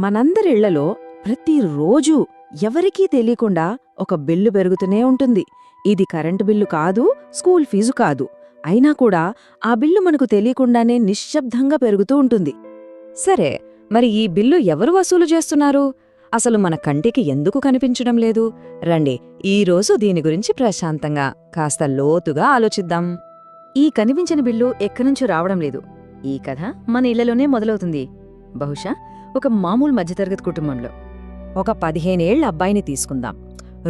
మనందరిళ్లలో ప్రతిరోజూ ఎవరికీ తెలియకుండా ఒక బిల్లు పెరుగుతూనే ఉంటుంది. ఇది కరెంటు బిల్లు కాదు, స్కూల్ ఫీజు కాదు. అయినా కూడా ఆ బిల్లు మనకు తెలియకుండానే నిశ్శబ్దంగా పెరుగుతూ ఉంటుంది. సరే, మరి ఈ బిల్లు ఎవరు వసూలు చేస్తున్నారు? అసలు మన కంటికి ఎందుకు కనిపించడం లేదు? రండి, ఈరోజు దీని గురించి ప్రశాంతంగా కాస్త లోతుగా ఆలోచిద్దాం. ఈ కనిపించని బిల్లు ఎక్కడ్నుంచో రావడం లేదు. ఈ కథ మన ఇళ్లలోనే మొదలవుతుంది. బహుశా ఒక మామూలు మధ్యతరగతి కుటుంబంలో. ఒక 15 ఏళ్ల అబ్బాయిని తీసుకుందాం.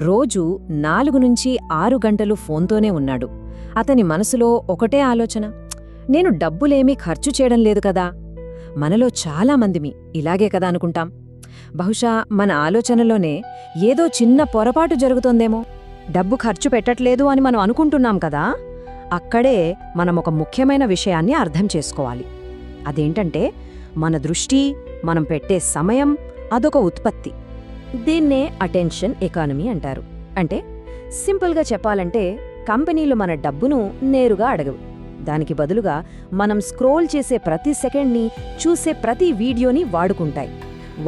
రోజూ 4 నుంచి 6 గంటలు ఫోన్తోనే ఉన్నాడు. అతని మనసులో ఒకటే ఆలోచన, నేను డబ్బులేమీ ఖర్చు చేయడం లేదు కదా. మనలో చాలామందిమి ఇలాగే కదా అనుకుంటాం. బహుశా మన ఆలోచనలోనే ఏదో చిన్న పొరపాటు జరుగుతోందేమో. డబ్బు ఖర్చు పెట్టట్లేదు అని మనం అనుకుంటున్నాం కదా. అక్కడే మనం ఒక ముఖ్యమైన విషయాన్ని అర్థం చేసుకోవాలి. అదేంటంటే, మన దృష్టి, మనం పెట్టే సమయం అదొక ఉత్పత్తి. దీన్నే అటెన్షన్ ఎకానమీ అంటారు. అంటే సింపుల్గా చెప్పాలంటే, కంపెనీలు మన డబ్బును నేరుగా అడగవు. దానికి బదులుగా మనం స్క్రోల్ చేసే ప్రతి సెకండ్ని, చూసే ప్రతి వీడియోని వాడుకుంటాయి.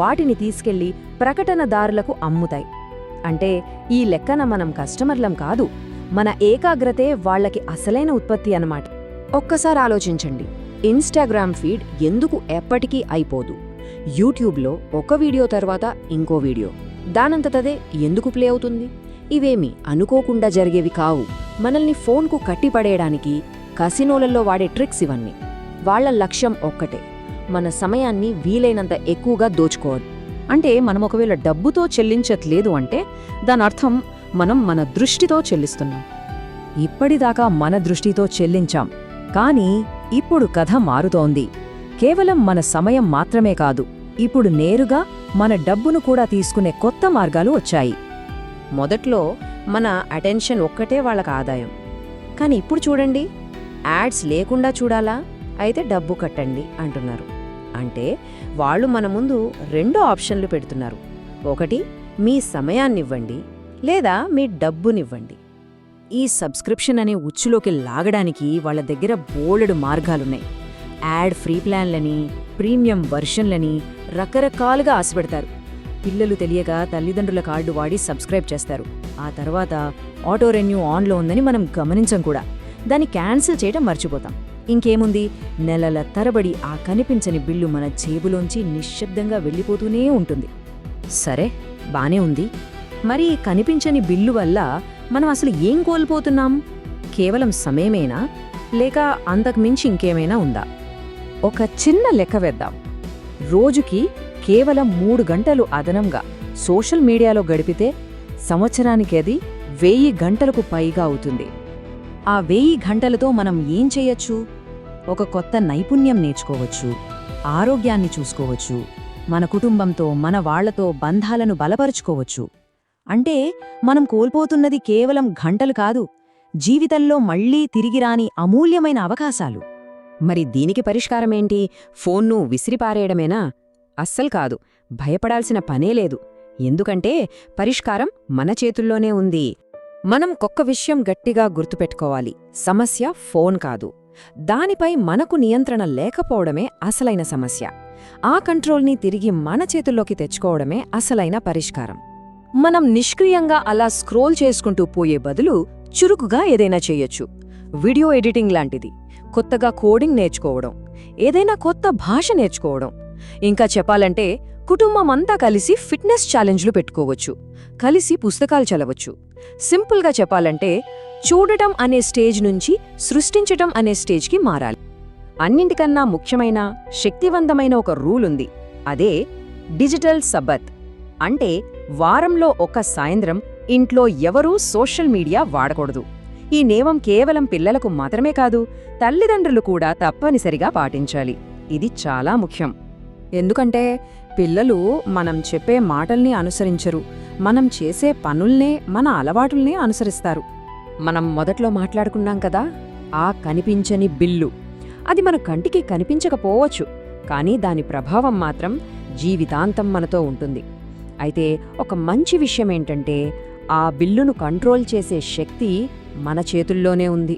వాటిని తీసుకెళ్లి ప్రకటనదారులకు అమ్ముతాయి. అంటే ఈ లెక్కన మనం కస్టమర్లం కాదు, మన ఏకాగ్రతే వాళ్లకి అసలైన ఉత్పత్తి అన్నమాట. ఒక్కసారి ఆలోచించండి, ఇన్స్టాగ్రామ్ ఫీడ్ ఎందుకు ఎప్పటికీ అయిపోదు? యూట్యూబ్లో ఒక వీడియో తర్వాత ఇంకో వీడియో దానంతటదే ఎందుకు ప్లే అవుతుంది? ఇవేమీ అనుకోకుండా జరిగేవి కావు. మనల్ని ఫోన్కు కట్టిపడేయడానికి కసినోలలో వాడే ట్రిక్స్ ఇవన్నీ. వాళ్ల లక్ష్యం ఒక్కటే, మన సమయాన్ని వీలైనంత ఎక్కువగా దోచుకోవడం. అంటే మనం ఒకవేళ డబ్బుతో చెల్లించట్లేదు అంటే దానర్థం మనం మన దృష్టితో చెల్లిస్తున్నాం. ఇప్పటిదాకా మన దృష్టితో చెల్లించాం, కానీ ఇప్పుడు కథ మారుతోంది. కేవలం మన సమయం మాత్రమే కాదు, ఇప్పుడు నేరుగా మన డబ్బును కూడా తీసుకునే కొత్త మార్గాలు వచ్చాయి. మొదట్లో మన అటెన్షన్ ఒక్కటే వాళ్ళకి ఆదాయం. కానీ ఇప్పుడు చూడండి, యాడ్స్ లేకుండా చూడాలా? అయితే డబ్బు కట్టండి అంటున్నారు. అంటే వాళ్ళు మన ముందు 2 ఆప్షన్లు పెడుతున్నారు. ఒకటి, మీ సమయాన్నివ్వండి, లేదా మీ డబ్బునివ్వండి. ఈ సబ్స్క్రిప్షన్ అనే ఉచ్చులోకి లాగడానికి వాళ్ళ దగ్గర బోలెడు మార్గాలున్నాయి. యాడ్ ఫ్రీ ప్లాన్లని, ప్రీమియం వర్షన్లని రకరకాలుగా ఆశపెడతారు. పిల్లలు తెలియక తల్లిదండ్రుల కార్డు వాడి సబ్స్క్రైబ్ చేస్తారు. ఆ తర్వాత ఆటో రెన్యూ ఆన్లో ఉందని మనం గమనించం కూడా. దాన్ని క్యాన్సిల్ చేయడం మర్చిపోతాం. ఇంకేముంది, నెలల తరబడి ఆ కనిపించని బిల్లు మన జేబులోంచి నిశ్శబ్దంగా వెళ్ళిపోతూనే ఉంటుంది. సరే, బానే ఉంది. మరి కనిపించని బిల్లు వల్ల మనం అసలు ఏం కోల్పోతున్నాం? కేవలం సమయమేనా, లేక అంతకుమించి ఇంకేమైనా ఉందా? ఒక చిన్న లెక్క వేద్దాం. రోజుకి కేవలం 3 గంటలు అదనంగా సోషల్ మీడియాలో గడిపితే సంవత్సరానికి అది 1000 గంటలకు పైగా అవుతుంది. ఆ 1000 గంటలతో మనం ఏం చేయొచ్చు? ఒక కొత్త నైపుణ్యం నేర్చుకోవచ్చు, ఆరోగ్యాన్ని చూసుకోవచ్చు, మన కుటుంబంతో, మన వాళ్లతో బంధాలను బలపరుచుకోవచ్చు. అంటే మనం కోల్పోతున్నది కేవలం గంటలు కాదు, జీవితంలో మళ్లీ తిరిగిరాని అమూల్యమైన అవకాశాలు. మరి దీనికి పరిష్కారమేంటి? ఫోన్ను విసిరిపారేయడమేనా? అస్సలు కాదు. భయపడాల్సిన పనే లేదు. ఎందుకంటే పరిష్కారం మన చేతుల్లోనే ఉంది. మనం ఒక్క విషయం గట్టిగా గుర్తుపెట్టుకోవాలి, సమస్య ఫోన్ కాదు. దానిపై మనకు నియంత్రణ లేకపోవడమే అసలైన సమస్య. ఆ కంట్రోల్ని తిరిగి మన చేతుల్లోకి తెచ్చుకోవడమే అసలైన పరిష్కారం. మనం నిష్క్రియంగా అలా స్క్రోల్ చేసుకుంటూ పోయే బదులు చురుకుగా ఏదైనా చెయ్యొచ్చు. వీడియో ఎడిటింగ్ లాంటిది, కొత్తగా కోడింగ్ నేర్చుకోవడం, ఏదైనా కొత్త భాష నేర్చుకోవడం. ఇంకా చెప్పాలంటే కుటుంబమంతా కలిసి ఫిట్నెస్ ఛాలెంజ్లు పెట్టుకోవచ్చు, కలిసి పుస్తకాలు చదవచ్చు. సింపుల్గా చెప్పాలంటే చూడటం అనే స్టేజ్ నుంచి సృష్టించటం అనే స్టేజ్కి మారాలి. అన్నింటికన్నా ముఖ్యమైన, శక్తివంతమైన ఒక రూల్ ఉంది. అదే డిజిటల్ సబ్బత్. అంటే వారంలో ఒక సాయంత్రం ఇంట్లో ఎవరూ సోషల్ మీడియా వాడకూడదు. ఈ నియమం కేవలం పిల్లలకు మాత్రమే కాదు, తల్లిదండ్రులు కూడా తప్పనిసరిగా పాటించాలి. ఇది చాలా ముఖ్యం. ఎందుకంటే పిల్లలు మనం చెప్పే మాటల్ని అనుసరించరు, మనం చేసే పనుల్నే, మన అలవాటుల్నే అనుసరిస్తారు. మనం మొదట్లో మాట్లాడుకున్నాం కదా, ఆ కనిపించని బిల్లు. అది మన కంటికి కనిపించకపోవచ్చు, కానీ దాని ప్రభావం మాత్రం జీవితాంతం మనతో ఉంటుంది. అయితే ఒక మంచి విషయమేంటంటే, ఆ బిల్లును కంట్రోల్ చేసే శక్తి మన చేతుల్లోనే ఉంది.